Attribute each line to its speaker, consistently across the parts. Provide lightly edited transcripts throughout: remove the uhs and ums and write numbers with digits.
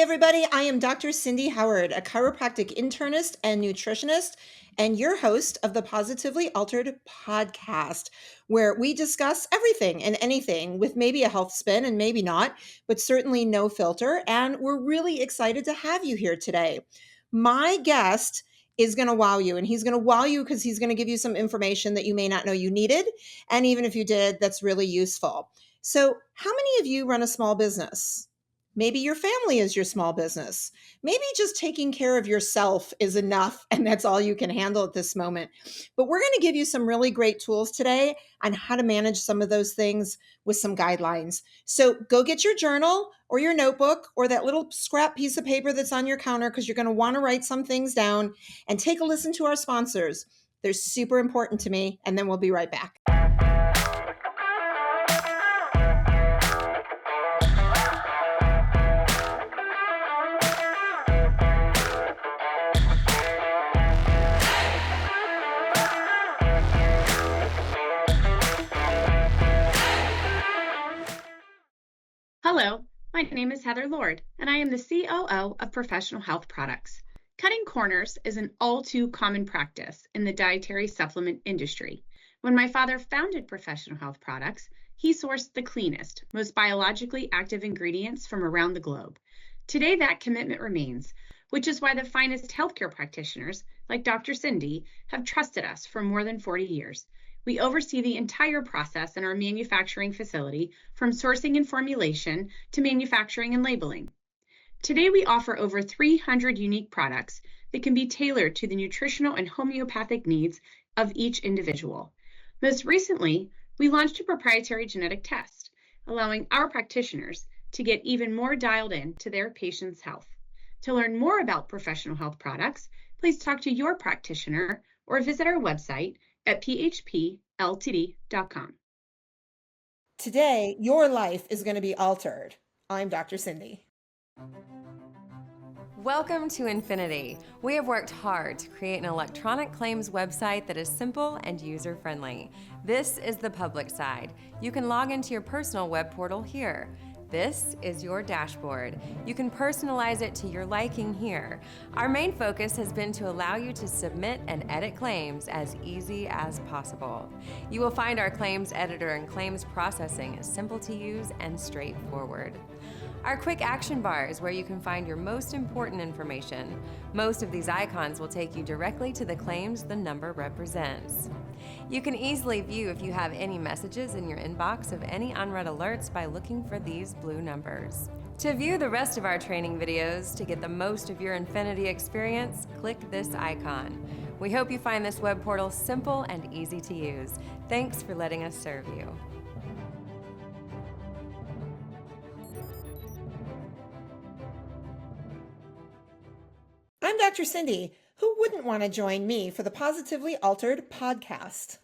Speaker 1: everybody. I am Dr. Cindy Howard, a chiropractic internist and nutritionist, and your host of the Positively Altered podcast, where we discuss everything and anything with maybe a health spin and maybe not, but certainly no filter. And we're really excited to have you here today. My guest is going to wow you, and he's going to wow you because he's going to give you some information that you may not know you needed. And even if you did, that's really useful. So, how many of you run a small business? Maybe your family is your small business. Maybe just taking care of yourself is enough, and that's all you can handle at this moment. But we're going to give you some really great tools today on how to manage some of those things with some guidelines. So go get your journal or your notebook or that little scrap piece of paper that's on your counter, because you're going to want to write some things down, and take a listen to our sponsors. They're super important to me, and then we'll be right back.
Speaker 2: Hello, my name is Heather Lord, and I am the COO of Professional Health Products. Cutting corners is an all too common practice in the dietary supplement industry. When my father founded Professional Health Products, he sourced the cleanest, most biologically active ingredients from around the globe. Today, that commitment remains, which is why the finest healthcare practitioners, like Dr. Cindy, have trusted us for more than 40 years. We oversee the entire process in our manufacturing facility, from sourcing and formulation to manufacturing and labeling. Today, we offer over 300 unique products that can be tailored to the nutritional and homeopathic needs of each individual. Most recently, we launched a proprietary genetic test, allowing our practitioners to get even more dialed in to their patients' health. To learn more about Professional Health Products, please talk to your practitioner or visit our website at phpltd.com.
Speaker 1: Today, your life is going to be altered. I'm Dr. Cindy.
Speaker 3: Welcome to Infinity. We have worked hard to create an electronic claims website that is simple and user-friendly. This is the public side. You can log into your personal web portal here. This is your dashboard. You can personalize it to your liking here. Our main focus has been to allow you to submit and edit claims as easy as possible. You will find our claims editor and claims processing is simple to use and straightforward. Our quick action bar is where you can find your most important information. Most of these icons will take you directly to the claims the number represents. You can easily view if you have any messages in your inbox of any unread alerts by looking for these blue numbers. To view the rest of our training videos to get the most of your Infinity experience, click this icon. We hope you find this web portal simple and easy to use. Thanks for letting us serve you.
Speaker 1: I'm Dr. Cindy. Who wouldn't want to join me for the Positively Altered podcast?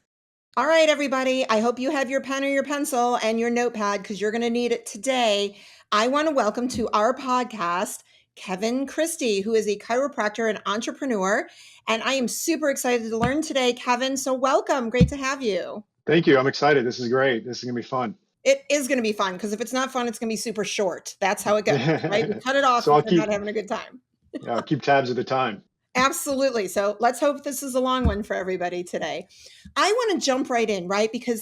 Speaker 1: All right, everybody. I hope you have your pen or your pencil and your notepad, because you're going to need it today. I want to welcome to our podcast Kevin Christie, who is a chiropractor and entrepreneur. And I am super excited to learn today, Kevin. So welcome. Great to have you.
Speaker 4: Thank you. I'm excited. This is great. This is going to be fun.
Speaker 1: It is going to be fun, because if it's not fun, it's going to be super short. That's how it goes, right? We cut it off
Speaker 4: So
Speaker 1: if we're not having a good time.
Speaker 4: I'll keep tabs of the time.
Speaker 1: Absolutely. So let's hope this is a long one for everybody today. I want to jump right in, right? Because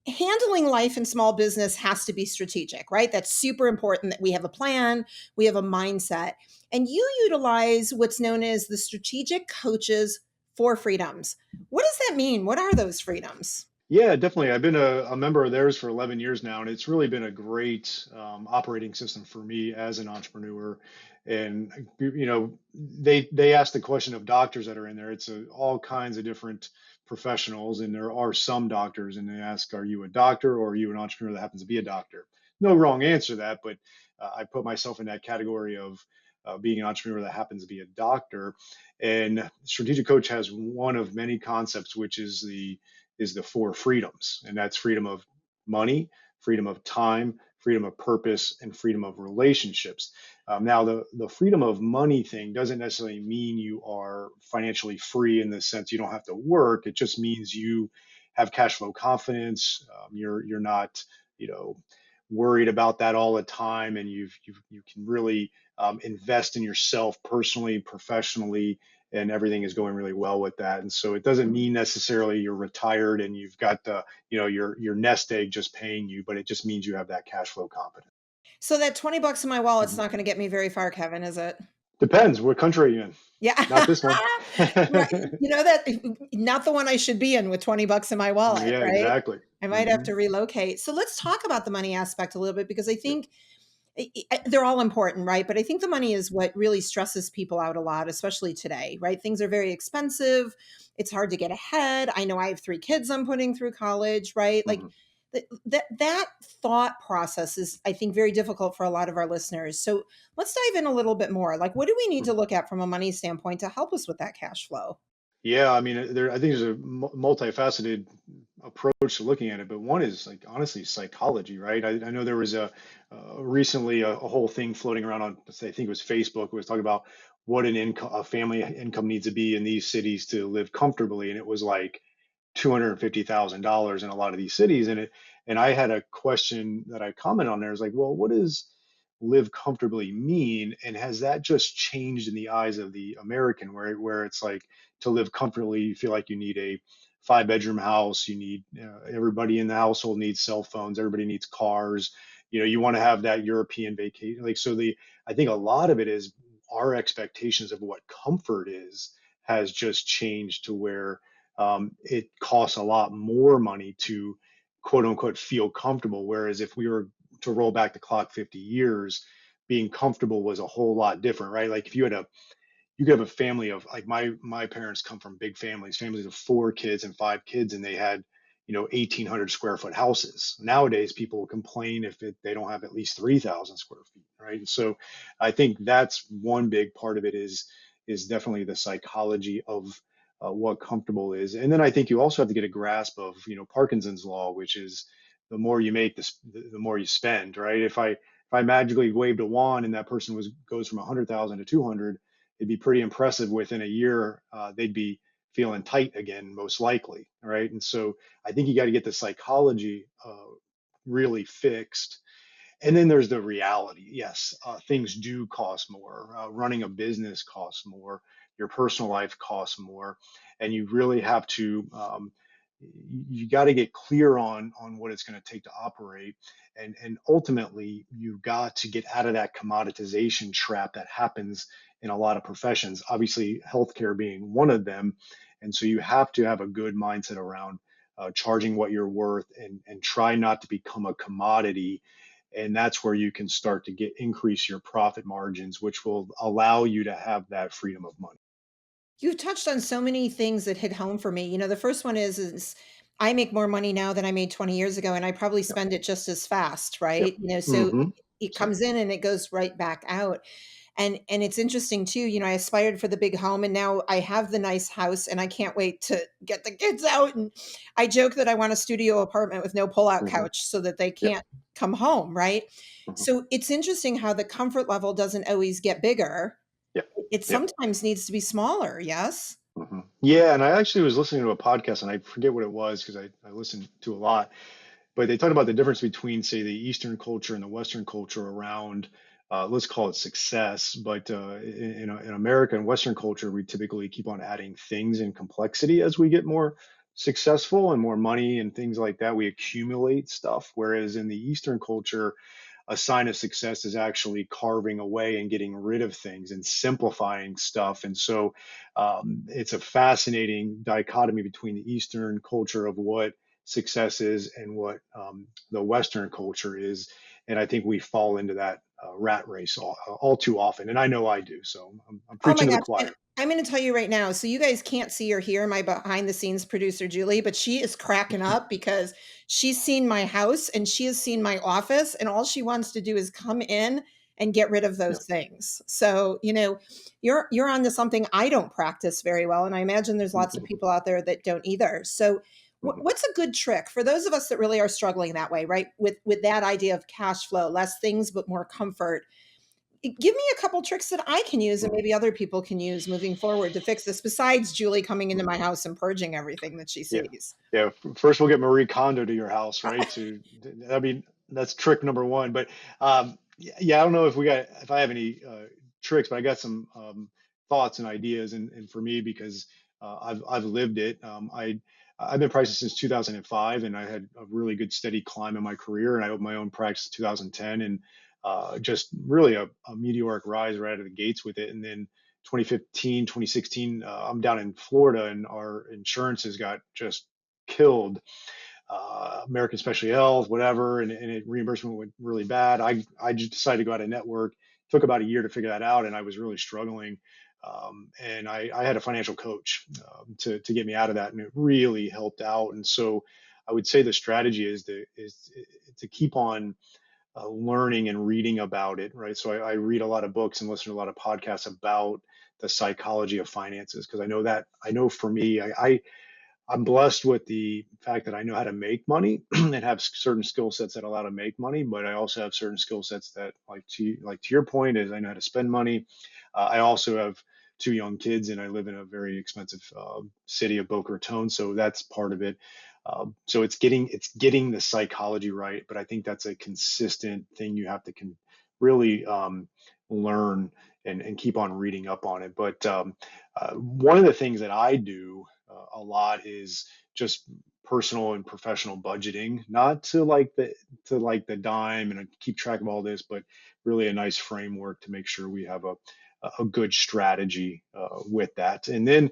Speaker 1: handling life in small business has to be strategic, right? That's super important that we have a plan, we have a mindset. And you utilize what's known as the strategic coaches for freedoms. What does that mean? What are those freedoms?
Speaker 4: Yeah, definitely. I've been a member of theirs for 11 years now, and it's really been a great operating system for me as an entrepreneur. And they ask the question of doctors that are in there. It's all kinds of different professionals, and there are some doctors, and they ask, "Are you a doctor, or are you an entrepreneur that happens to be a doctor?" No wrong answer to that, but I put myself in that category of being an entrepreneur that happens to be a doctor. And strategic coach has one of many concepts, which is the four freedoms, and that's freedom of money, freedom of time, freedom of purpose, and freedom of relationships. Now, the freedom of money thing doesn't necessarily mean you are financially free in the sense you don't have to work. It just means you have cash flow confidence. You're not, worried about that all the time, and you can really invest in yourself personally, professionally, and everything is going really well with that. And so it doesn't mean necessarily you're retired and you've got the, your nest egg just paying you, but it just means you have that cash flow confidence.
Speaker 1: So that 20 bucks in my wallet's
Speaker 4: Mhm.
Speaker 1: not going to get me very far, Kevin, is it?
Speaker 4: Depends. What country are you in?
Speaker 1: Yeah.
Speaker 4: Not this one.
Speaker 1: Right. You know that not the one I should be in with 20 bucks in my wallet,
Speaker 4: Yeah,
Speaker 1: right?
Speaker 4: exactly.
Speaker 1: I might have
Speaker 4: Hmm.
Speaker 1: to relocate. So let's talk about the money aspect a little bit because I think they're all important, right? But I think the money is what really stresses people out a lot, especially today, right? Things are very expensive. It's hard to get ahead. I know I have 3 kids I'm putting through college, right? Like
Speaker 4: Hmm.
Speaker 1: that thought process is, I think, very difficult for a lot of our listeners. So let's dive in a little bit more. Like, what do we need to
Speaker 4: Hmm.
Speaker 1: look at from a money standpoint to help us with that cash flow?
Speaker 4: Yeah, I mean, I think there's a multifaceted approach to looking at it, but one is like honestly psychology, right? I know there was a recently a whole thing floating around on, I think it was Facebook. It was talking about what a family income needs to be in these cities to live comfortably, and it was like $250,000 in a lot of these cities. And I had a question that I commented on there. Is like, well, what does live comfortably mean? And has that just changed in the eyes of the American, where it's like to live comfortably, you feel like you need a 5 bedroom house, you need everybody in the household needs cell phones, everybody needs cars, you want to have that European vacation. Like, so I think a lot of it is our expectations of what comfort is has just changed to where it costs a lot more money to quote unquote feel comfortable. Whereas if we were to roll back the clock 50 years, being comfortable was a whole lot different, right? Like if you could have a family of, like, my parents come from big families of 4 kids and 5 kids, and they had 1,800 square foot houses. Nowadays people will complain if they don't have at least 3,000 square feet, right? And so I think that's one big part of it is definitely the psychology of what comfortable is. And then I think you also have to get a grasp of Parkinson's law, which is the more you make this, the more you spend, right? If I magically waved a wand and that person goes from 100,000 to 200, it'd be pretty impressive. Within a year, they'd be feeling tight again, most likely. Right. And so I think you got to get the psychology really fixed. And then there's the reality. Yes, things do cost more. Running a business costs more. Your personal life costs more. And you really have to, you got to get clear on what it's going to take to operate. And ultimately, you've got to get out of that commoditization trap that happens in a lot of professions, obviously, healthcare being one of them. And so you have to have a good mindset around charging what you're worth, and try not to become a commodity. And that's where you can start to increase your profit margins, which will allow you to have that freedom of money.
Speaker 1: You've touched on so many things that hit home for me. The first one is I make more money now than I made 20 years ago, and I probably
Speaker 4: Yep.
Speaker 1: spend it just as fast,
Speaker 4: Yep.
Speaker 1: right? So
Speaker 4: Hmm.
Speaker 1: it
Speaker 4: Same.
Speaker 1: comes in and it goes right back out. And it's interesting too, I aspired for the big home and now I have the nice house and I can't wait to get the kids out. And I joke that I want a studio apartment with no pull-out
Speaker 4: Hmm.
Speaker 1: couch so that they
Speaker 4: Yep.
Speaker 1: can't come home, right?
Speaker 4: Hmm.
Speaker 1: So it's interesting how the comfort level doesn't always get bigger.
Speaker 4: Yep.
Speaker 1: It
Speaker 4: Yep.
Speaker 1: sometimes needs to be smaller, yes?
Speaker 4: Yeah, and I actually was listening to a podcast, and I forget what it was because I listened to a lot, but they talked about the difference between, say, the Eastern culture and the Western culture around, let's call it success. But in America and Western culture, we typically keep on adding things and complexity as we get more successful and more money and things like that. We accumulate stuff, whereas in the Eastern culture, a sign of success is actually carving away and getting rid of things and simplifying stuff. And so it's a fascinating dichotomy between the Eastern culture of what success is and what the Western culture is. And I think we fall into that rat race all too often. And I know I do. So I'm
Speaker 1: Oh my
Speaker 4: preaching to the
Speaker 1: gosh. And
Speaker 4: choir.
Speaker 1: I'm going to tell you right now. So you guys can't see or hear my behind the scenes producer, Julie, but she is cracking up because she's seen my house and she has seen my office and all she wants to do is come in and get rid of
Speaker 4: Yeah.
Speaker 1: those things. So, you're on to something I don't practice very well. And I imagine there's lots of
Speaker 4: Mhm.
Speaker 1: people out there that don't either. So
Speaker 4: Mhm.
Speaker 1: what's a good trick for those of us that really are struggling that way, right? With that idea of cash flow, less things, but more comfort. Give me a couple tricks that I can use and
Speaker 4: Mhm.
Speaker 1: maybe other people can use moving forward to fix this besides Julie coming into
Speaker 4: Mhm.
Speaker 1: my house and purging everything that she
Speaker 4: Yeah.
Speaker 1: sees.
Speaker 4: Yeah. First, we'll get Marie Kondo to your house, right? That'd be that's trick number one. But yeah, I don't know if I have any tricks, but I got some thoughts and ideas. And for me, because I've lived it. I've been practicing since 2005, and I had a really good steady climb in my career. And I opened my own practice in 2010, and just really a meteoric rise right out of the gates with it. And then 2015, 2016, I'm down in Florida, and our insurances got just killed, American Specialty Health, whatever, and reimbursement went really bad. I just decided to go out of network. It took about a year to figure that out, and I was really struggling. And I had a financial coach to get me out of that, and it really helped out. And so I would say the strategy is to keep on learning and reading about it, right? So I read a lot of books and listen to a lot of podcasts about the psychology of finances, because I know for me, I'm blessed with the fact that I know how to make money and have certain skill sets that allow to make money, but I also have certain skill sets that, like to your point, is I know how to spend money. I also have two young kids, and I live in a very expensive city of Boca Raton, so that's part of it. So it's getting the psychology right, but I think that's a consistent thing you have to really learn and keep on reading up on it. But one of the things that I do a lot is just personal and professional budgeting, not to like the dime and keep track of all this, but really a nice framework to make sure we have a good strategy with that. And then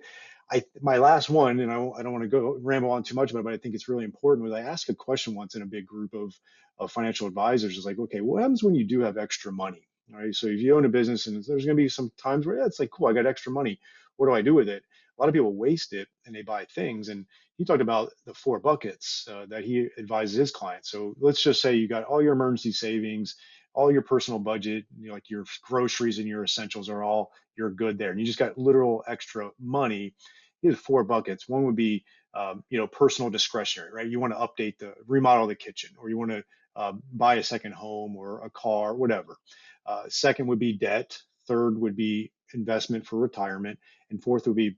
Speaker 4: my last one, and I don't want to go ramble on too much about it, but I think it's really important, was I asked a question once in a big group of financial advisors. Is like, okay, what happens when you do have extra money? All right, so if you own a business, and there's going to be some times where, yeah, it's like, cool, I got extra money. What do I do with it? A lot of people waste it and they buy things. And he talked about the four buckets that he advises his clients. So let's just say you got all your emergency savings, all your personal budget, like your groceries and your essentials are all, you're good there. And you just got literal extra money. He has four buckets. One would be, personal discretionary, right? You want to remodel the kitchen, or you want to buy a second home or a car, whatever. Second would be debt. Third would be investment for retirement, and fourth would be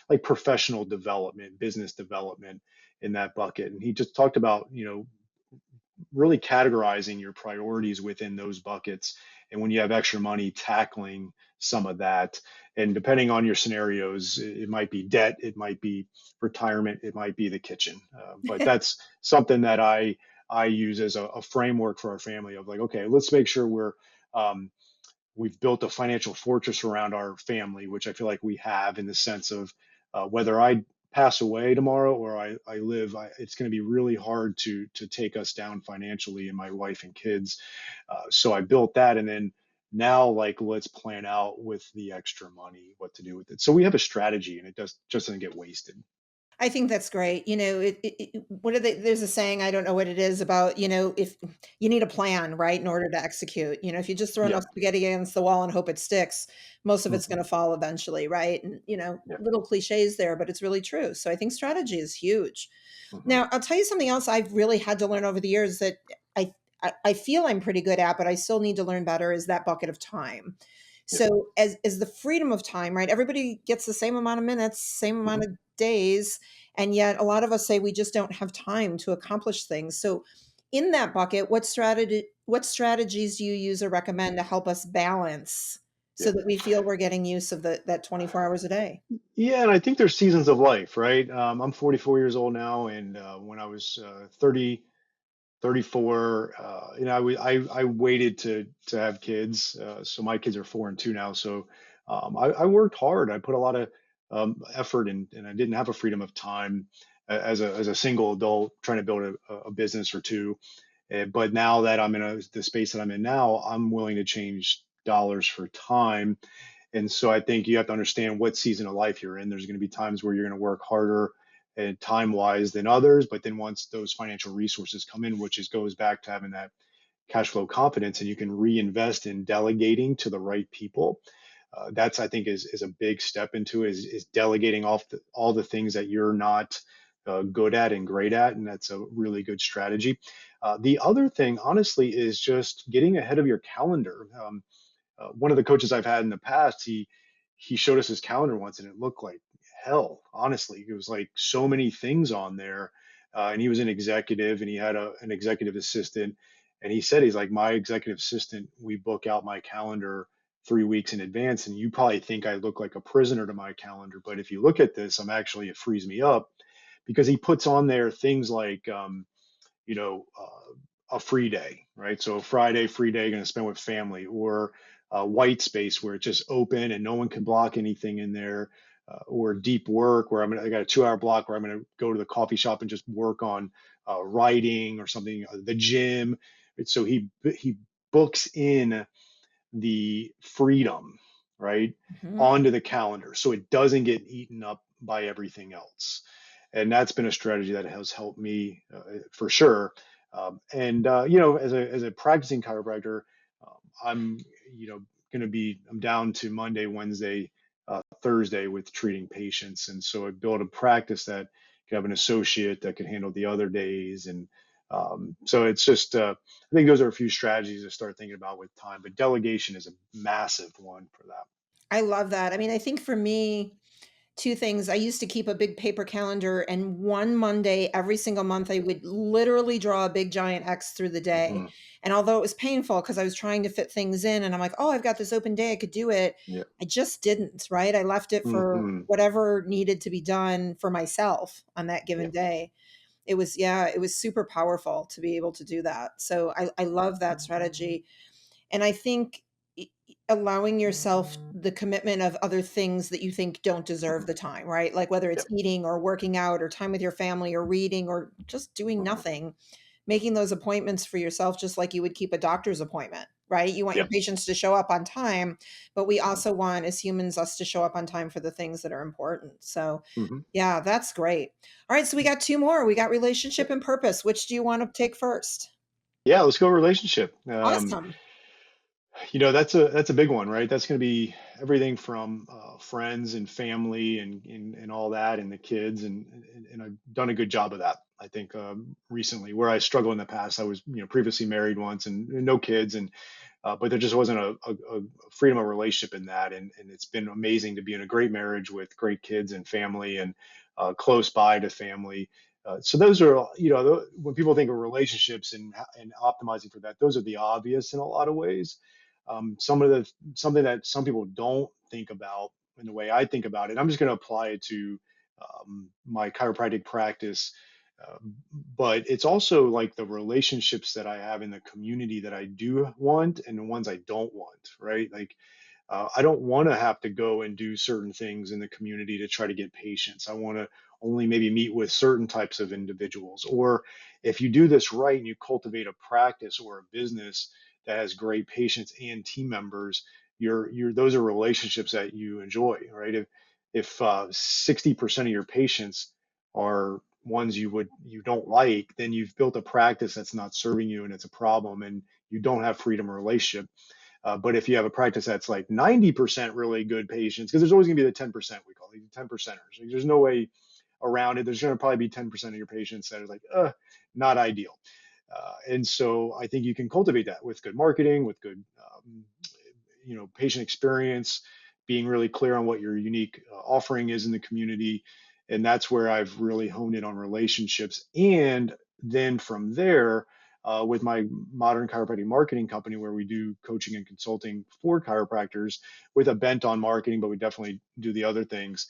Speaker 4: like professional development, business development in that bucket. And he just talked about, really categorizing your priorities within those buckets. And when you have extra money, tackling some of that. And depending on your scenarios, it might be debt, it might be retirement, it might be the kitchen. But that's something that I use as a framework for our family of like, okay, let's make sure um, we've built a financial fortress around our family, which I feel like we have, in the sense of whether I pass away tomorrow or I live, it's going to be really hard to take us down financially, and my wife and kids. So I built that, and then now, like, let's plan out with the extra money what to do with it. So we have a strategy, and it just doesn't get wasted.
Speaker 1: I think that's great. What are they, there's a saying, I don't know what it is about, if you need a plan, right, in order to execute. If you just throw
Speaker 4: Yeah.
Speaker 1: enough spaghetti against the wall and hope it sticks, most of it's
Speaker 4: Hmm.
Speaker 1: going to fall eventually, right? And,
Speaker 4: Yeah.
Speaker 1: little cliches there, but it's really true. So I think strategy is huge.
Speaker 4: Hmm.
Speaker 1: Now, I'll tell you something else I've really had to learn over the years that I feel I'm pretty good at, but I still need to learn better, is that bucket of time.
Speaker 4: Yeah.
Speaker 1: So as the freedom of time, right? Everybody gets the same amount of minutes, same amount
Speaker 4: Hmm.
Speaker 1: of days, and yet a lot of us say we just don't have time to accomplish things. So in that bucket, what strategies do you use or recommend to help us balance
Speaker 4: Yeah.
Speaker 1: so that we feel we're getting use of that 24 hours a day?
Speaker 4: Yeah, and I think there's seasons of life, right? I'm 44 years old now, and when I was 30, 34, I waited to have kids. So my kids are 4 and 2 now. So I worked hard. I put a lot of effort in, and I didn't have a freedom of time as a single adult trying to build a business or two. But now that I'm in the space that I'm in now, I'm willing to change dollars for time. And so I think you have to understand what season of life you're in. There's going to be times where you're going to work harder and time wise than others. But then once those financial resources come in, goes back to having that cash flow confidence, and you can reinvest in delegating to the right people. That's, I think, is a big step into it, is delegating off all the things that you're not good at and great at. And that's a really good strategy. The other thing, honestly, is just getting ahead of your calendar. One of the coaches I've had in the past, he showed us his calendar once, and it looked like hell. Honestly, it was like so many things on there, and he was an executive, and he had an executive assistant. And he said, he's like, my executive assistant, we book out my calendar 3 weeks in advance, and you probably think I look like a prisoner to my calendar, but if you look at this, it frees me up, because he puts on there things like, you know, a free day, right? So Friday, free day, going to spend with family, or white space where it's just open and no one can block anything in there, or deep work where I got a 2 hour block where I'm going to go to the coffee shop and just work on writing or something, the gym. So he books in the freedom, right,
Speaker 1: Mhm.
Speaker 4: onto the calendar so it doesn't get eaten up by everything else. And that's been a strategy that has helped me for sure. And as a practicing chiropractor, I'm going to be I'm down to Monday, Wednesday, Thursday with treating patients, and so I built a practice that can have an associate that can handle the other days, and so it's just I think those are a few strategies to start thinking about with time, but delegation is a massive one for that.
Speaker 1: I love that. I mean, I think for me, two things. I used to keep a big paper calendar, and one Monday every single month, I would literally draw a big giant X through the day.
Speaker 4: Hmm.
Speaker 1: And although it was painful because I was trying to fit things in, and I'm like, oh, I've got this open day, I could do it.
Speaker 4: Yeah.
Speaker 1: I just didn't, right? I left it for
Speaker 4: Hmm.
Speaker 1: whatever needed to be done for myself on that
Speaker 4: Yeah.
Speaker 1: given day. It was, yeah, it was super powerful to be able to do that. So I love that strategy. And I think allowing yourself the commitment of other things that you think don't deserve the time, right? Like whether
Speaker 4: Yeah.
Speaker 1: it's eating or working out or time with your family or reading or just doing nothing, making those appointments for yourself just like you would keep a doctor's appointment, right? You want
Speaker 4: Yeah.
Speaker 1: your patients to show up on time, but we also want as humans us to show up on time for the things that are important. So,
Speaker 4: Hmm.
Speaker 1: yeah, that's great. All right, so we got two more. We got relationship and purpose. Which do you want to take first?
Speaker 4: Yeah, let's go relationship.
Speaker 1: Awesome.
Speaker 4: That's a big one, right? That's going to be everything from friends and family and all that, and the kids, and I've done a good job of that. I think recently, where I struggled in the past, I was previously married once and no kids, and but there just wasn't a freedom of relationship in that, and it's been amazing to be in a great marriage with great kids and family, and close by to family. So those are, when people think of relationships and optimizing for that, those are the obvious in a lot of ways. Something that some people don't think about in the way I think about it. I'm just going to apply it to my chiropractic practice, uh, but it's also like the relationships that I have in the community that I do want and the ones I don't want, right? Like I don't want to have to go and do certain things in the community to try to get patients. I want to only maybe meet with certain types of individuals. Or if you do this right and you cultivate a practice or a business that has great patients and team members, those are relationships that you enjoy, right? If 60% of your patients are ones you don't like, then you've built a practice that's not serving you and it's a problem, and you don't have freedom of relationship. But if you have a practice that's like 90% really good patients, because there's always going to be the 10% we call it, the 10 percenters. Like, there's no way around it. There's going to probably be 10% of your patients that are like, not ideal. And so I think you can cultivate that with good marketing, with good, patient experience, being really clear on what your unique offering is in the community. And that's where I've really honed in on relationships. And then from there, with my modern chiropractic marketing company, where we do coaching and consulting for chiropractors with a bent on marketing, but we definitely do the other things.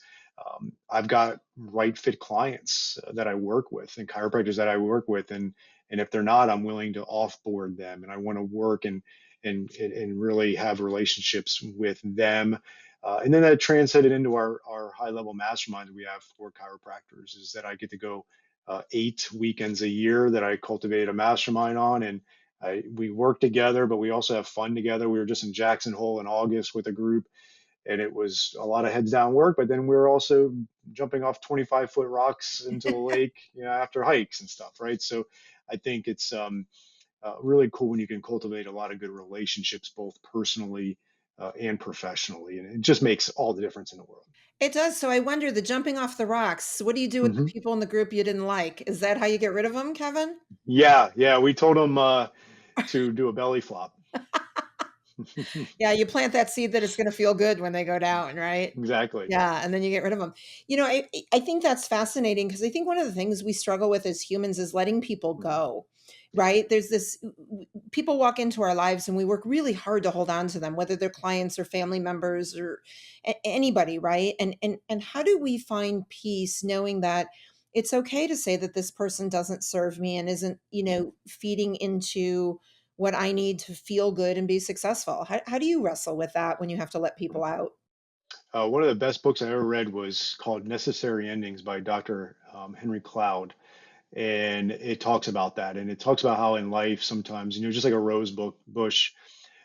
Speaker 4: I've got right fit clients that I work with and chiropractors that I work with, and if they're not, I'm willing to offboard them, and I want to work and really have relationships with them. And then that translated into our high level masterminds we have for chiropractors, is that I get to go 8 weekends a year that I cultivate a mastermind on. And we work together, but we also have fun together. We were just in Jackson Hole in August with a group, and it was a lot of heads down work, but then we were also jumping off 25-foot rocks into the lake, after hikes and stuff, right? So I think it's really cool when you can cultivate a lot of good relationships, both personally and professionally. And it just makes all the difference in the world.
Speaker 1: It does. So I wonder the jumping off the rocks. What do you do with the
Speaker 4: Hmm.
Speaker 1: people in the group you didn't like? Is that how you get rid of them, Kevin?
Speaker 4: Yeah. Yeah. We told them to do a belly flop.
Speaker 1: Yeah, you plant that seed that it's gonna feel good when they go down, right?
Speaker 4: Exactly.
Speaker 1: Yeah, and then you get rid of them. I think that's fascinating because I think one of the things we struggle with as humans is letting people
Speaker 4: Mhm.
Speaker 1: go, right? There's this people walk into our lives and we work really hard to hold on to them, whether they're clients or family members or anybody, right? And how do we find peace knowing that it's okay to say that this person doesn't serve me and isn't, feeding into what I need to feel good and be successful? How do you wrestle with that when you have to let people out?
Speaker 4: One of the best books I ever read was called Necessary Endings by Dr. Henry Cloud. And it talks about that. And it talks about how in life, sometimes, just like a bush,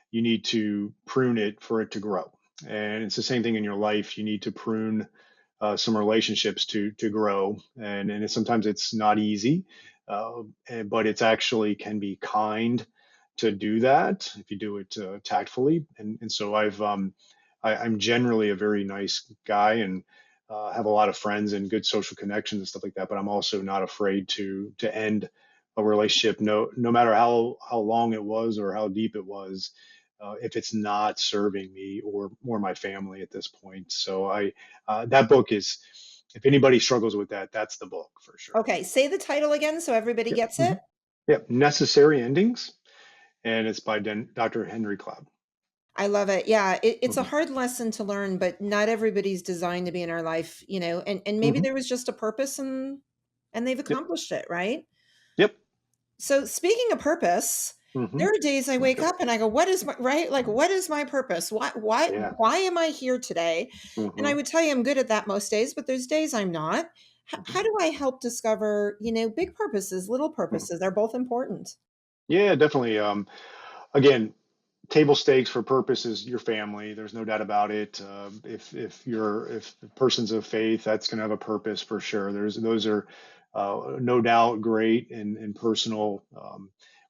Speaker 4: you need to prune it for it to grow. And it's the same thing in your life. You need to prune some relationships to grow, and sometimes it's not easy, but it's actually can be kind to do that if you do it tactfully. And so I'm generally a very nice guy and have a lot of friends and good social connections and stuff like that. But I'm also not afraid to end a relationship, no matter how long it was or how deep it was, if it's not serving me or my family at this point. So that book is, if anybody struggles with that, that's the book for sure.
Speaker 1: Okay, say the title again so everybody
Speaker 4: Yep.
Speaker 1: gets it.
Speaker 4: Yep. Necessary Endings, and it's by Dr. Henry Cloud.
Speaker 1: I love it. Yeah, it's a
Speaker 4: Hmm.
Speaker 1: hard lesson to learn, but not everybody's designed to be in our life, and maybe
Speaker 4: Hmm.
Speaker 1: there was just a purpose and they've
Speaker 4: Yep.
Speaker 1: accomplished it, right?
Speaker 4: Yep.
Speaker 1: So speaking of purpose,
Speaker 4: Hmm.
Speaker 1: there are days I wake up and I go, what is my right? Like, what is my purpose?
Speaker 4: Yeah.
Speaker 1: Why am I here today? And I
Speaker 4: Hmm.
Speaker 1: would tell you I'm good at that most days, but there's days I'm not. How
Speaker 4: Hmm.
Speaker 1: do I help discover, big purposes, little purposes? They're both important.
Speaker 4: Yeah, definitely. Again, table stakes for purpose is your family. There's no doubt about it. If the person's of faith, that's going to have a purpose for sure. Those are no doubt great and personal.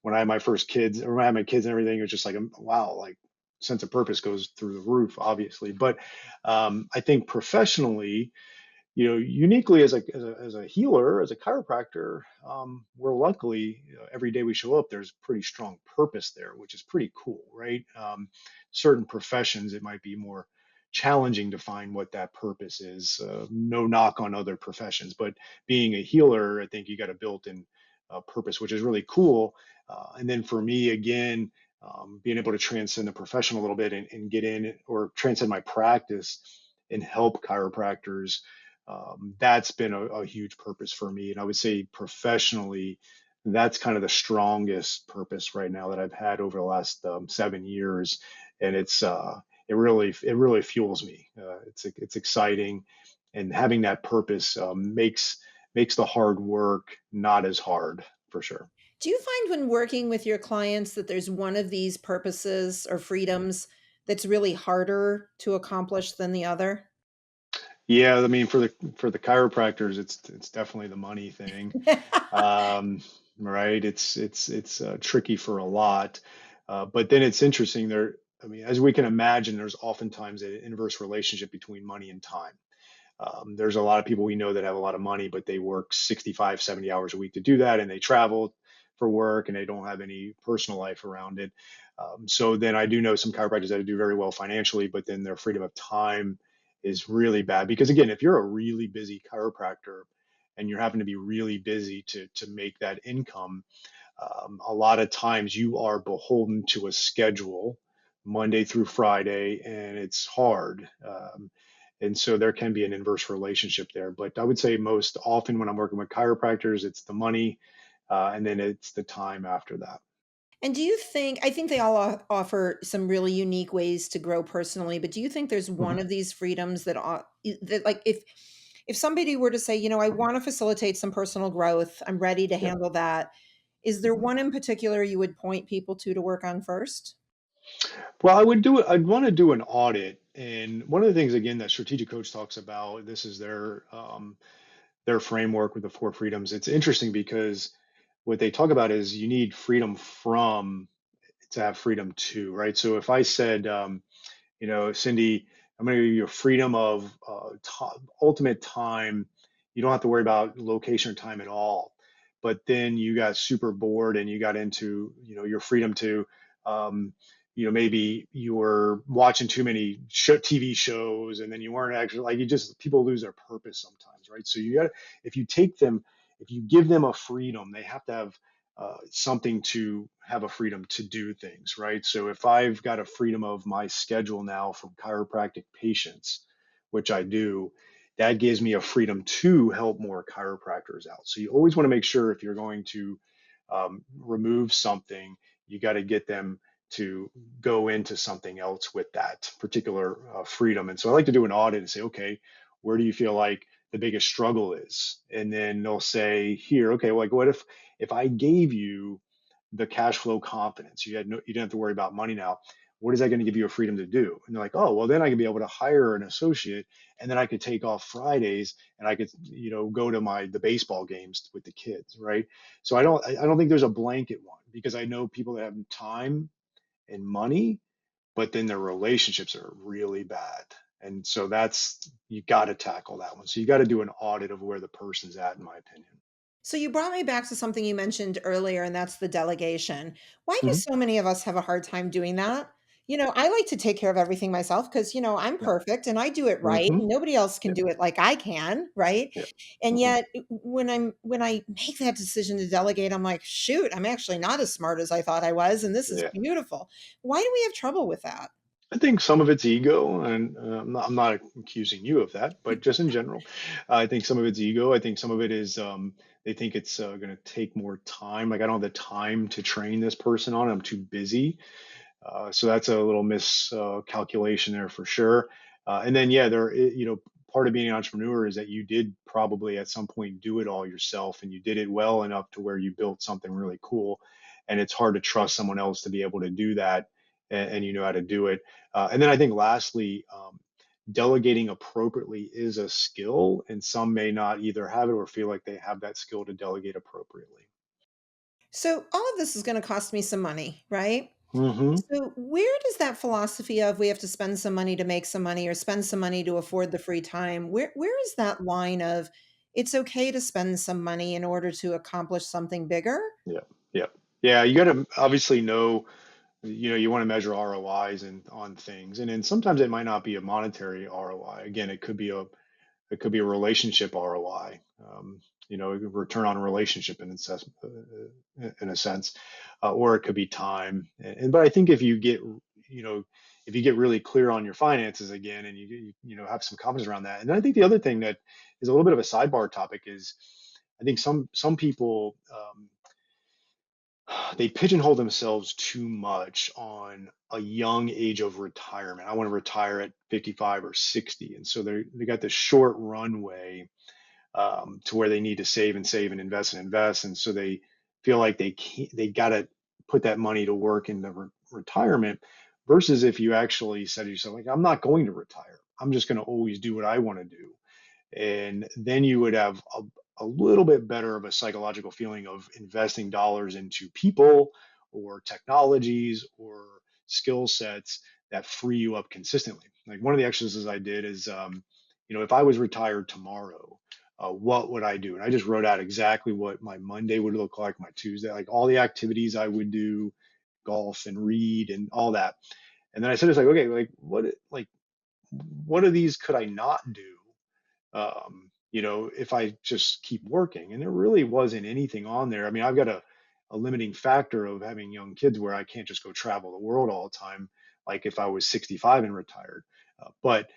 Speaker 4: When I had my first kids, or when I had my kids and everything, it was just like, wow, like sense of purpose goes through the roof, obviously. But I think professionally, uniquely as a healer, as a chiropractor, we're luckily, every day we show up, there's pretty strong purpose there, which is pretty cool, right? Certain professions, it might be more challenging to find what that purpose is. No knock on other professions, but being a healer, I think you got a built-in purpose, which is really cool. And then for me, again, being able to transcend the profession a little bit and get in or transcend my practice and help chiropractors, that's been a huge purpose for me. And I would say professionally, that's kind of the strongest purpose right now that I've had over the last 7 years. And it really fuels me. It's exciting, and having that purpose makes the hard work not as hard for sure.
Speaker 1: Do you find when working with your clients that there's one of these purposes or freedoms that's really harder to accomplish than the other?
Speaker 4: Yeah, I mean, for the chiropractors, it's definitely the money thing. um, right? It's tricky for a lot, but then it's interesting. I mean, as we can imagine, there's oftentimes an inverse relationship between money and time. There's a lot of people we know that have a lot of money, but they work 65, 70 hours a week to do that, and they travel for work, and they don't have any personal life around it. So then I do know some chiropractors that do very well financially, but then their freedom of time is really bad because, again, if you're a really busy chiropractor and you're having to be really busy to make that income, a lot of times you are beholden to a schedule Monday through Friday, and it's hard. And so there can be an inverse relationship there. But I would say most often when I'm working with chiropractors, it's the money, and then it's the time after that.
Speaker 1: And do you think I think they all offer some really unique ways to grow personally, but do you think there's one
Speaker 4: Mhm.
Speaker 1: of these freedoms that like if somebody were to say, I want to facilitate some personal growth, I'm ready to
Speaker 4: Yeah.
Speaker 1: handle that. Is there
Speaker 4: Mhm.
Speaker 1: one in particular you would point people to work on first?
Speaker 4: Well, I would do it. I'd want to do an audit. And one of the things, again, that strategic coach talks about, this is their framework with the four freedoms. It's interesting because what they talk about is you need freedom from to have freedom to, right? So if I said, Cindy, I'm going to give you a freedom of ultimate time. You don't have to worry about location or time at all. But then you got super bored and you got into, your freedom to, um, maybe you were watching too many TV shows, and then you weren't actually, like, you just, people lose their purpose sometimes, right? So you got to, if you take them, if you give them a freedom, they have to have something to have a freedom to do things, right? So if I've got a freedom of my schedule now from chiropractic patients, which I do, that gives me a freedom to help more chiropractors out. So you always want to make sure, if you're going to remove something, you got to get them to go into something else with that particular freedom. And so I like to do an audit and say, okay, where do you feel like the biggest struggle is? And then they'll say, here, okay, like, what if I gave you the cash flow confidence, you didn't have to worry about money now. What is that going to give you a freedom to do? And they're like, oh, well, then I can be able to hire an associate, and then I could take off Fridays, and I could, go to the baseball games with the kids, right? So I don't think there's a blanket one, because I know people that have time and money, but then their relationships are really bad. And so you got to tackle that one. So you got to do an audit of where the person's at, in my opinion.
Speaker 1: So you brought me back to something you mentioned earlier, and that's the delegation. Why do
Speaker 4: Hmm.
Speaker 1: so many of us have a hard time doing that? I like to take care of everything myself because, I'm
Speaker 4: Yeah.
Speaker 1: perfect and I do it right.
Speaker 4: Hmm.
Speaker 1: And nobody else can
Speaker 4: Yeah.
Speaker 1: do it like I can, right?
Speaker 4: Yeah.
Speaker 1: And
Speaker 4: Hmm.
Speaker 1: yet when I make that decision to delegate, I'm like, shoot, I'm actually not as smart as I thought I was, and this is
Speaker 4: Yeah.
Speaker 1: beautiful. Why do we have trouble with that?
Speaker 4: I think some of it's ego, and I'm not accusing you of that, but just in general, I think some of it's ego. I think some of it is they think it's going to take more time. Like, I don't have the time to train this person on. I'm too busy. So that's a little miscalculation there for sure. And then, yeah, part of being an entrepreneur is that you did probably at some point do it all yourself, and you did it well enough to where you built something really cool. And it's hard to trust someone else to be able to do that, and you know how to do it. And then I think lastly, delegating appropriately is a skill, and some may not either have it or feel like they have that skill to delegate appropriately.
Speaker 1: So all of this is going to cost me some money, right?
Speaker 4: Hmm.
Speaker 1: So where does that philosophy of we have to spend some money to make some money or spend some money to afford the free time, where is that line of it's okay to spend some money in order to accomplish something bigger?
Speaker 4: Yeah. Yeah. Yeah. You got to obviously know, you want to measure ROIs and on things, and then sometimes it might not be a monetary ROI. Again, it could be a relationship ROI. Return on a relationship in a sense, or it could be time. But I think if you get really clear on your finances again, and have some confidence around that. And then I think the other thing that is a little bit of a sidebar topic is, I think some people, they pigeonhole themselves too much on a young age of retirement. I want to retire at 55 or 60, and so they got this short runway, to where they need to save and save and invest, and so they feel like they got to put that money to work in the retirement. Versus if you actually said to yourself, like, I'm not going to retire. I'm just going to always do what I want to do, and then you would have a little bit better of a psychological feeling of investing dollars into people or technologies or skill sets that free you up consistently. Like, one of the exercises I did is, if I was retired tomorrow, what would I do? And I just wrote out exactly what my Monday would look like, my Tuesday, like all the activities I would do, golf and read and all that. And then I said, it's like, okay, what of these could I not do, if I just keep working? And there really wasn't anything on there. I mean, I've got a limiting factor of having young kids where I can't just go travel the world all the time, like if I was 65 and retired. But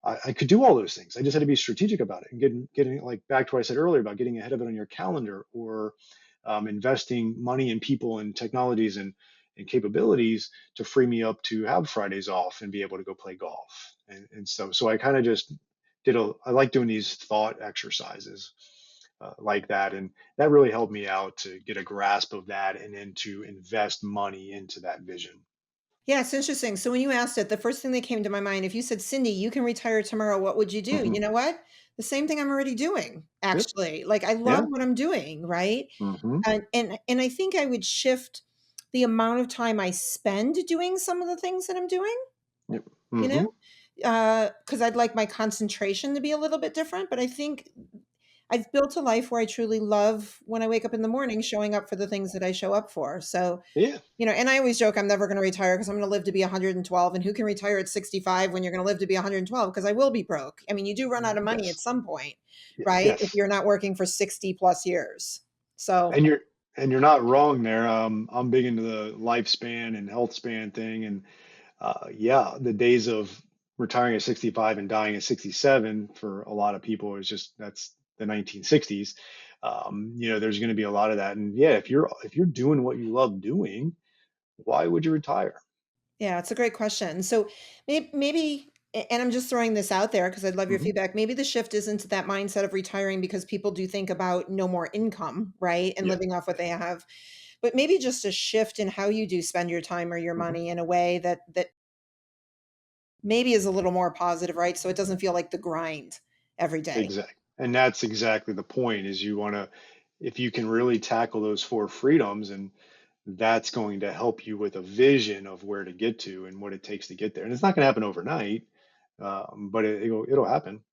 Speaker 4: I could do all those things. I just had to be strategic about it and getting like back to what I said earlier about getting ahead of it on your calendar, or investing money in people and technologies and capabilities to free me up to have Fridays off and be able to go play golf. And so I kind of just I like doing these thought exercises like that. And that really helped me out to get a grasp of that, and then to invest money into that vision.
Speaker 1: Yeah, it's interesting. So when you asked it, the first thing that came to my mind, if you said, Cindy, you can retire tomorrow, what would you do?
Speaker 4: Hmm.
Speaker 1: You know what? The same thing I'm already doing,
Speaker 4: Yep.
Speaker 1: actually. Like I love
Speaker 4: Yeah.
Speaker 1: what I'm doing, right?
Speaker 4: Hmm.
Speaker 1: And I think I would shift the amount of time I spend doing some of the things that I'm doing,
Speaker 4: Yep.
Speaker 1: you know?
Speaker 4: Hmm.
Speaker 1: Because I'd like my concentration to be a little bit different, but I think I've built a life where I truly love when I wake up in the morning showing up for the things that I show up for. So,
Speaker 4: Yeah.
Speaker 1: and I always joke I'm never going to retire because I'm going to live to be 112. And who can retire at 65 when you're going to live to be 112? Because I will be broke. I mean, you do run out of money at
Speaker 4: Yes.
Speaker 1: some point, right? If
Speaker 4: Yes.
Speaker 1: you're not working for 60 plus years. So,
Speaker 4: And you're not wrong there. I'm big into the lifespan and health span thing, and yeah, the days of retiring at 65 and dying at 67 for a lot of people is just that's the 1960s. There's going to be a lot of that, and yeah, if you're doing what you love doing, why would you retire?
Speaker 1: yeah, it's a great question. So maybe, and I'm just throwing this out there because I'd love your
Speaker 4: Hmm.
Speaker 1: feedback. Maybe the shift is into that mindset of retiring because people do think about no more income, right? And
Speaker 4: Yeah.
Speaker 1: living off what they have. But maybe just a shift in how you do spend your time or your
Speaker 4: Hmm.
Speaker 1: money in a way that maybe is a little more positive, right? So it doesn't feel like the grind every day.
Speaker 4: Exactly. And that's exactly the point is you want to, if you can really tackle those four freedoms, and that's going to help you with a vision of where to get to and what it takes to get there. And it's not going to happen overnight, but it'll happen.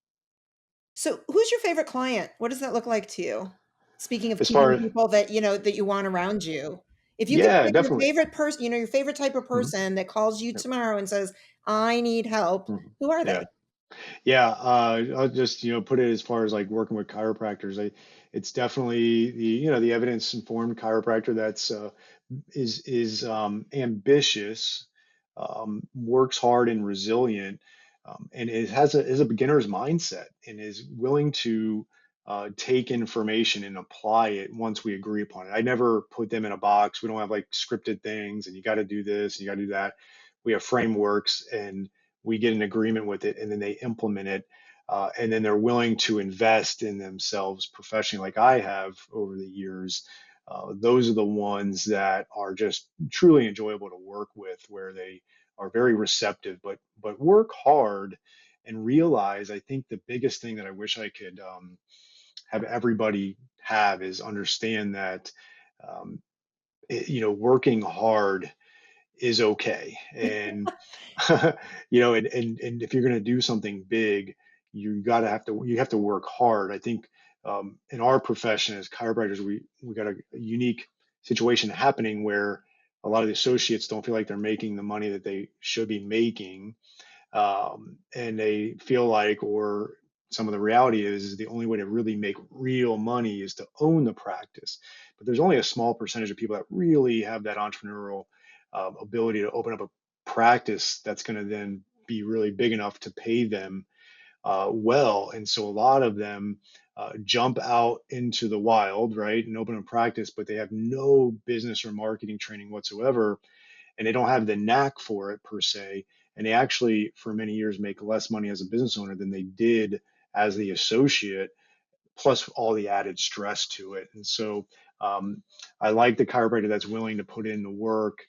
Speaker 1: So who's your favorite client? What does that look like to you? Speaking of
Speaker 4: As far
Speaker 1: keeping
Speaker 4: as,
Speaker 1: people that you want around you. If you could
Speaker 4: yeah,
Speaker 1: pick your
Speaker 4: definitely.
Speaker 1: favorite person, your favorite type of
Speaker 4: Mhm.
Speaker 1: person that calls you
Speaker 4: Yep.
Speaker 1: tomorrow and says, "I need help,"
Speaker 4: Mhm.
Speaker 1: who are
Speaker 4: Yeah.
Speaker 1: they?
Speaker 4: Yeah, I'll just put it as far as like working with chiropractors. It's definitely the evidence informed chiropractor that's is ambitious, works hard and resilient, and it has is a beginner's mindset and is willing to take information and apply it once we agree upon it. I never put them in a box. We don't have like scripted things and you got to do this and you got to do that. We have frameworks and we get an agreement with it and then they implement it. And then they're willing to invest in themselves professionally, like I have over the years. Those are the ones that are just truly enjoyable to work with, where they are very receptive, but work hard and realize. I think the biggest thing that I wish I could have everybody have is understand that um, working hard is okay. And and if you're going to do something big, you have to work hard. I think in our profession as chiropractors, we got a unique situation happening where a lot of the associates don't feel like they're making the money that they should be making, and they feel like, or some of the reality is the only way to really make real money is to own the practice. But there's only a small percentage of people that really have that entrepreneurial ability to open up a practice that's going to then be really big enough to pay them well. And so a lot of them jump out into the wild, right, and open a practice, but they have no business or marketing training whatsoever, and they don't have the knack for it per se. And they actually, for many years, make less money as a business owner than they did as the associate, plus all the added stress to it. And so um, I like the chiropractor that's willing to put in the work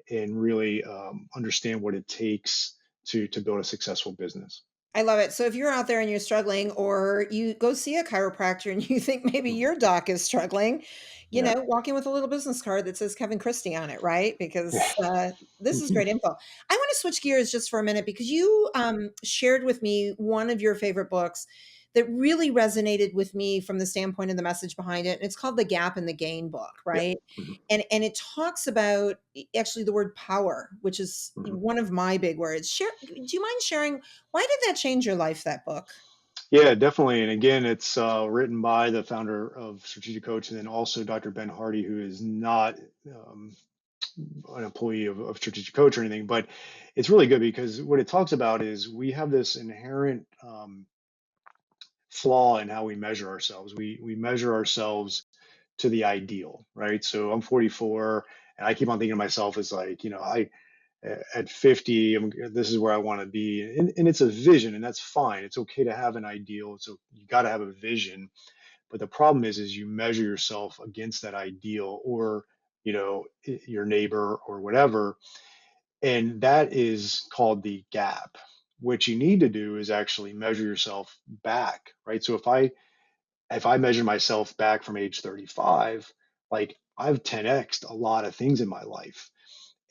Speaker 4: and really understand what it takes to build a successful business.
Speaker 1: I love it. So if you're out there and you're struggling, or you go see a chiropractor and you think maybe
Speaker 4: Mhm.
Speaker 1: your doc is struggling,
Speaker 4: Yeah.
Speaker 1: walk in with a little business card that says Kevin Christie on it, right?
Speaker 4: Yeah.
Speaker 1: Because this is great info. I want to switch gears just for a minute because you shared with me one of your favorite books that really resonated with me from the standpoint of the message behind it. And it's called The Gap and the Gain book,
Speaker 4: Yeah.
Speaker 1: right?
Speaker 4: Mhm.
Speaker 1: And it talks about actually the word power, which is
Speaker 4: Mhm.
Speaker 1: one of my big words. Do you mind sharing why did that change your life, that book?
Speaker 4: Yeah, definitely. And again, it's written by the founder of Strategic Coach and then also Dr. Ben Hardy, who is not um, an employee of Strategic Coach or anything, but it's really good because what it talks about is we have this inherent flaw in how we measure ourselves. We measure ourselves to the ideal, right? So I'm 44, and I keep on thinking of myself as like, I at 50, this is where I want to be, and it's a vision, and that's fine. It's okay to have an ideal. So you got to have a vision, but the problem is you measure yourself against that ideal, or your neighbor or whatever, and that is called the gap. What you need to do is actually measure yourself back, right? So if I measure myself back from age 35, like I've 10x'd a lot of things in my life.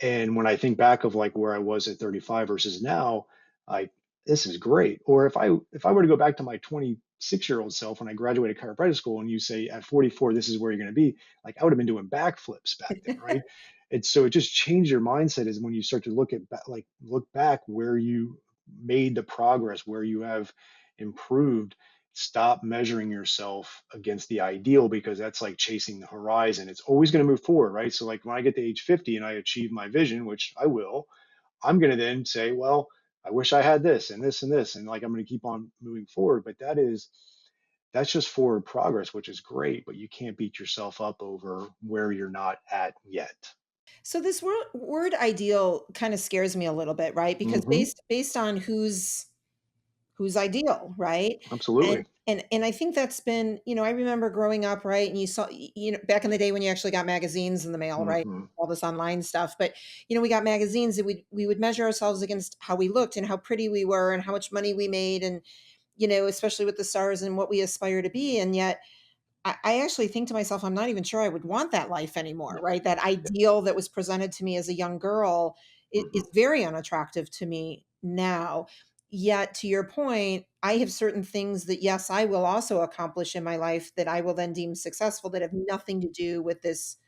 Speaker 4: And when I think back of like where I was at 35 versus now, I this is great. Or if I were to go back to my 26-year-old self when I graduated chiropractic school, and you say at 44, this is where you're going to be, like I would have been doing backflips back then, right? And so it just changed your mindset is when you start to look back where you made the progress, where you have improved. Stop measuring yourself against the ideal, because that's like chasing the horizon. It's always going to move forward, right? So like when I get to age 50 and I achieve my vision, which I will, I'm going to then say, well, I wish I had this and this and this. And like I'm going to keep on moving forward. But that's just forward progress, which is great, but you can't beat yourself up over where you're not at yet.
Speaker 1: So this word ideal kind of scares me a little bit, right? Because
Speaker 4: Hmm.
Speaker 1: based on who's ideal, right? And
Speaker 4: Absolutely.
Speaker 1: and I think that's been, I remember growing up, right? And you saw, back in the day when you actually got magazines in the mail, right?
Speaker 4: Hmm.
Speaker 1: All this online stuff. But we got magazines that we would measure ourselves against how we looked and how pretty we were and how much money we made, and especially with the stars and what we aspire to be. And yet I actually think to myself, I'm not even sure I would want that life anymore,
Speaker 4: Yeah.
Speaker 1: right? That
Speaker 4: Yeah.
Speaker 1: ideal that was presented to me as a young girl
Speaker 4: Hmm.
Speaker 1: is very unattractive to me now. Yet, to your point, I have certain things that, yes, I will also accomplish in my life that I will then deem successful that have nothing to do with this,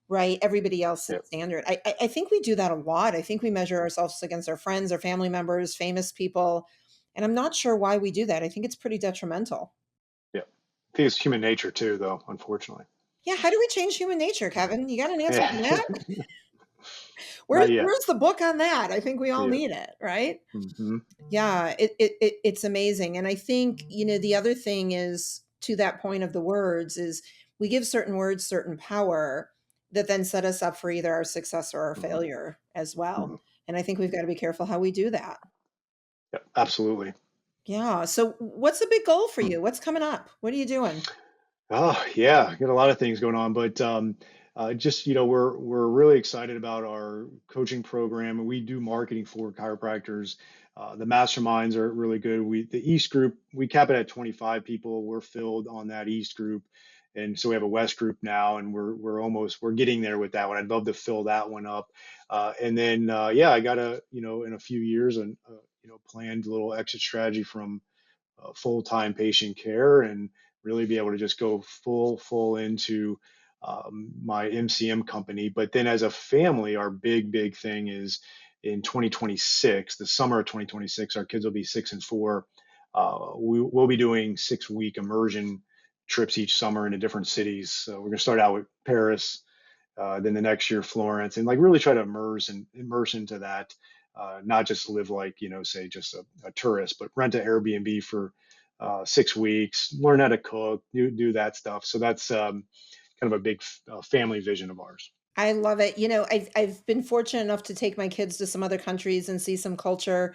Speaker 1: right? Everybody else's
Speaker 4: Yeah.
Speaker 1: standard. I think we do that a lot. I think we measure ourselves against our friends, our family members, famous people. And I'm not sure why we do that. I think it's pretty detrimental.
Speaker 4: Yeah. I think it's human nature too, though, unfortunately.
Speaker 1: Yeah, how do we change human nature, Kevin? You got an answer
Speaker 4: Yeah.
Speaker 1: for that?
Speaker 4: Not yet.
Speaker 1: Where's the book on that? I think we all
Speaker 4: Yeah.
Speaker 1: need it, right?
Speaker 4: Hmm.
Speaker 1: Yeah, it's amazing. And I think, the other thing is, to that point of the words, is we give certain words certain power that then set us up for either our success or our
Speaker 4: Hmm.
Speaker 1: failure as well.
Speaker 4: Hmm.
Speaker 1: And I think we've got to be careful how we do that.
Speaker 4: Yeah, absolutely.
Speaker 1: Yeah. So what's the big goal for
Speaker 4: Hmm.
Speaker 1: you? What's coming up? What are you doing?
Speaker 4: Oh yeah, got a lot of things going on, but just we're really excited about our coaching program, and we do marketing for chiropractors. The masterminds are really good. The East group, we cap it at 25 people. We're filled on that East group, and so we have a West group now, and we're getting there with that one. I'd love to fill that one up, and then yeah, I got in a few years and planned a little exit strategy from full-time patient care and really be able to just go full into my MCM company. But then as a family, our big thing is in 2026, the summer of 2026, our kids will be 6 and 4. We'll be doing 6-week immersion trips each summer into different cities. So we're going to start out with Paris, then the next year Florence, and like really try to immerse into that. Not just live like say just a tourist, but rent an Airbnb for 6 weeks, learn how to cook, do that stuff. So that's kind of a big family vision of ours.
Speaker 1: I love it. I've been fortunate enough to take my kids to some other countries and see some culture.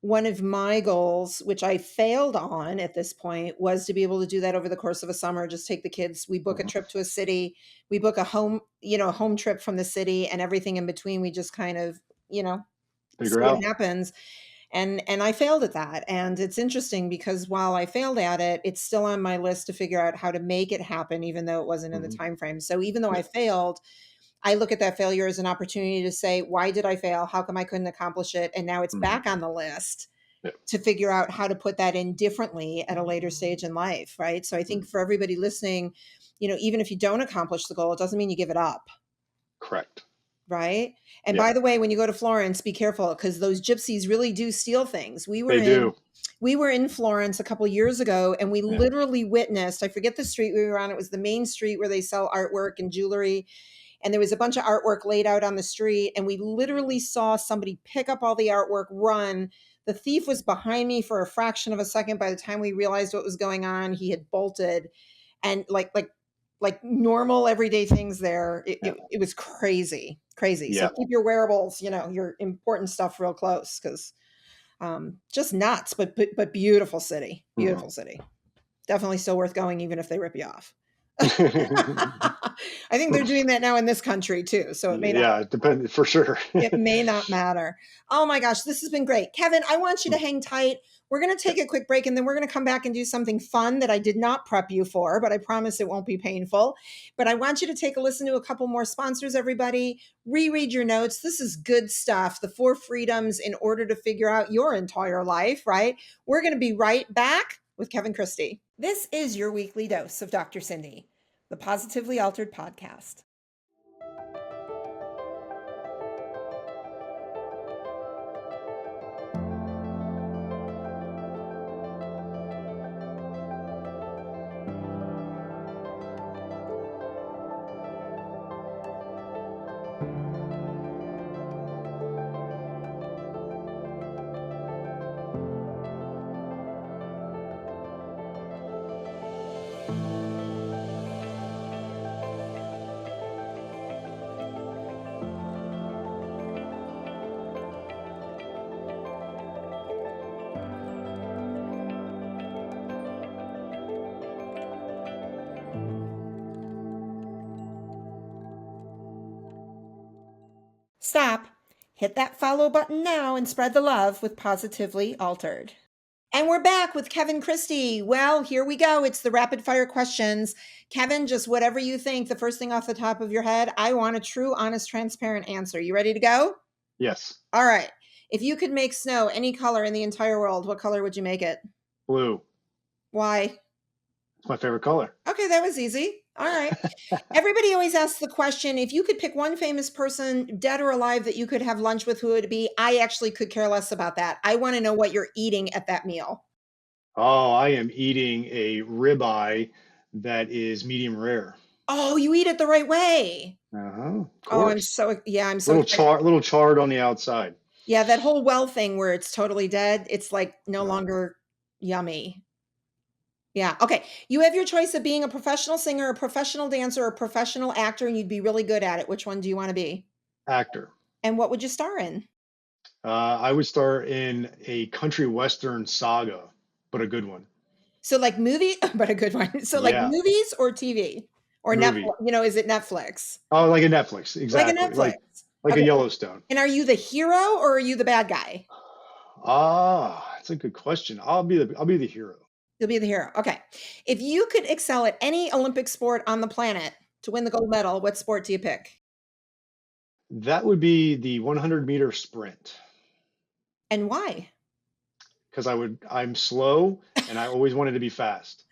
Speaker 1: One of my goals, which I failed on at this point, was to be able to do that over the course of a summer. Just take the kids, we book a
Speaker 4: Mhm.
Speaker 1: trip to a city, we book a home trip from the city, and everything in between. We just kind of, you know, see
Speaker 4: Figure
Speaker 1: what
Speaker 4: out.
Speaker 1: happens. And I failed at that. And it's interesting because while I failed at it, it's still on my list to figure out how to make it happen, even though it wasn't in the
Speaker 4: Hmm.
Speaker 1: time frame. So even though
Speaker 4: Yeah.
Speaker 1: I failed, I look at that failure as an opportunity to say, why did I fail? How come I couldn't accomplish it? And now it's
Speaker 4: Hmm.
Speaker 1: back on the list
Speaker 4: Yeah.
Speaker 1: to figure out how to put that in differently at a later stage in life. Right. So I think
Speaker 4: Mhm.
Speaker 1: for everybody listening, even if you don't accomplish the goal, it doesn't mean you give it up.
Speaker 4: Correct.
Speaker 1: Right. And
Speaker 4: Yeah.
Speaker 1: by the way, when you go to Florence, be careful because those gypsies really do steal things. We were
Speaker 4: They
Speaker 1: in
Speaker 4: do.
Speaker 1: we were in Florence a couple years ago and we
Speaker 4: Yeah.
Speaker 1: literally witnessed, I forget the street we were on. It was the main street where they sell artwork and jewelry, and there was a bunch of artwork laid out on the street, and we literally saw somebody pick up all the artwork, run. The thief was behind me for a fraction of a second. By the time we realized what was going on, he had bolted. And like normal everyday things there, it,
Speaker 4: Yeah.
Speaker 1: it, it was crazy. So
Speaker 4: Yeah.
Speaker 1: keep your wearables, your important stuff real close, because just nuts, but beautiful city,
Speaker 4: Mhm.
Speaker 1: beautiful city. Definitely still worth going, even if they rip you off. I think they're doing that now in this country too, so it may not
Speaker 4: Yeah, it depends for sure.
Speaker 1: it may not matter. Oh my gosh, this has been great. Kevin, I want you to hang tight. We're going to take a quick break and then we're going to come back and do something fun that I did not prep you for, but I promise it won't be painful. But I want you to take a listen to a couple more sponsors, everybody. Reread your notes. This is good stuff. The 4 freedoms in order to figure out your entire life, right? We're going to be right back with Kevin Christie. This is your weekly dose of Dr. Cindy, the Positively Altered podcast. Stop, hit that follow button now and spread the love with Positively Altered. And we're back with Kevin Christie. Well, here we go. It's the rapid fire questions. Kevin, just whatever you think, the first thing off the top of your head. I want a true, honest, transparent answer. You ready to go?
Speaker 4: Yes.
Speaker 1: All right. If you could make snow any color in the entire world, what color would you make it?
Speaker 4: Blue.
Speaker 1: Why?
Speaker 4: It's my favorite color.
Speaker 1: Okay, that was easy. All right. Everybody always asks the question, if you could pick one famous person, dead or alive, that you could have lunch with, who would it be? I actually could care less about that. I want to know what you're eating at that meal.
Speaker 4: Oh, I am eating a ribeye that is medium rare.
Speaker 1: Oh, you eat it the right way.
Speaker 4: Of
Speaker 1: Oh,
Speaker 4: course.
Speaker 1: I'm so
Speaker 4: little charred on the outside.
Speaker 1: Yeah, that whole well thing where it's totally dead, it's like no longer yummy. Yeah. Okay. You have your choice of being a professional singer, a professional dancer, or a professional actor, and you'd be really good at it. Which one do you want to be?
Speaker 4: Actor.
Speaker 1: And what would you star in?
Speaker 4: I would star in a country western saga, but a good one.
Speaker 1: So like movie, but a good one. So like movies or TV or
Speaker 4: Movie.
Speaker 1: Netflix, is it Netflix?
Speaker 4: Oh, like a Netflix. Exactly.
Speaker 1: Like a Netflix.
Speaker 4: Like
Speaker 1: Okay.
Speaker 4: a Yellowstone.
Speaker 1: And are you the hero or are you the bad guy?
Speaker 4: That's a good question. I'll be the hero.
Speaker 1: You'll be the hero. Okay. If you could excel at any Olympic sport on the planet to win the gold medal, what sport do you pick?
Speaker 4: That would be the 100-meter sprint.
Speaker 1: And why?
Speaker 4: Because I'm slow and I always wanted to be fast.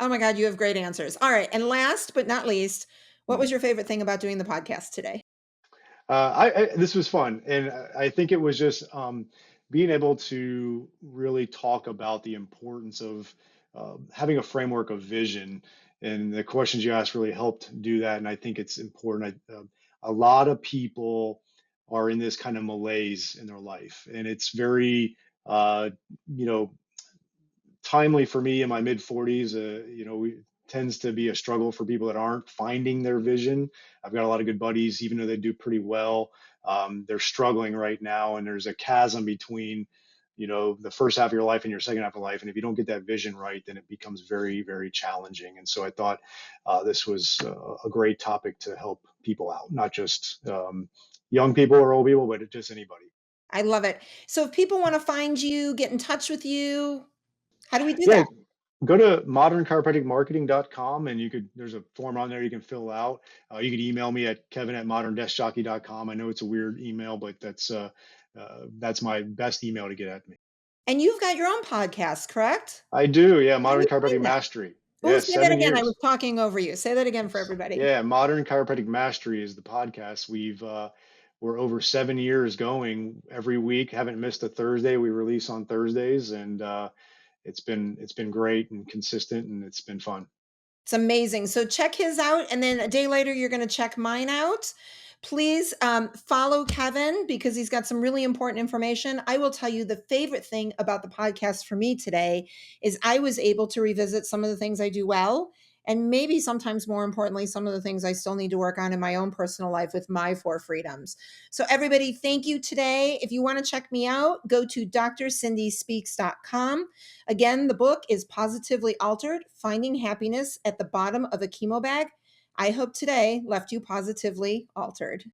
Speaker 1: Oh my God, you have great answers. All right. And last but not least, what was your favorite thing about doing the podcast today?
Speaker 4: This was fun. And I think it was just being able to really talk about the importance of having a framework of vision. And the questions you asked really helped do that. And I think it's important. A lot of people are in this kind of malaise in their life. And it's very, timely for me in my mid 40s. Tends to be a struggle for people that aren't finding their vision. I've got a lot of good buddies, even though they do pretty well. They're struggling right now, and there's a chasm between, the first half of your life and your second half of life. And if you don't get that vision right, then it becomes very, very challenging. And so I thought this was a great topic to help people out, not just young people or old people, but just anybody.
Speaker 1: I love it. So if people want to find you, get in touch with you, how do we do that?
Speaker 4: Go to modernchiropracticmarketing.com and there's a form on there you can fill out. You can email me at kevin@moderndeskjockey.com. I know it's a weird email, but that's my best email to get at me.
Speaker 1: And you've got your own podcast, correct?
Speaker 4: I do. Yeah. Modern Chiropractic Mastery.
Speaker 1: Oh, say that again. I was talking over you. Say that again for everybody.
Speaker 4: Yeah. Modern Chiropractic Mastery is the podcast. We're over 7 years going every week. Haven't missed a Thursday. We release on Thursdays, and it's been great and consistent, and it's been fun.
Speaker 1: It's amazing. So check his out, and then a day later you're going to check mine out. Please follow Kevin because he's got some really important information. I will tell you the favorite thing about the podcast for me today is I was able to revisit some of the things I do well, and maybe sometimes more importantly, some of the things I still need to work on in my own personal life with my 4 freedoms. So everybody, thank you today. If you want to check me out, go to drcindyspeaks.com. Again, the book is Positively Altered, Finding Happiness at the Bottom of a Chemo Bag. I hope today left you positively altered.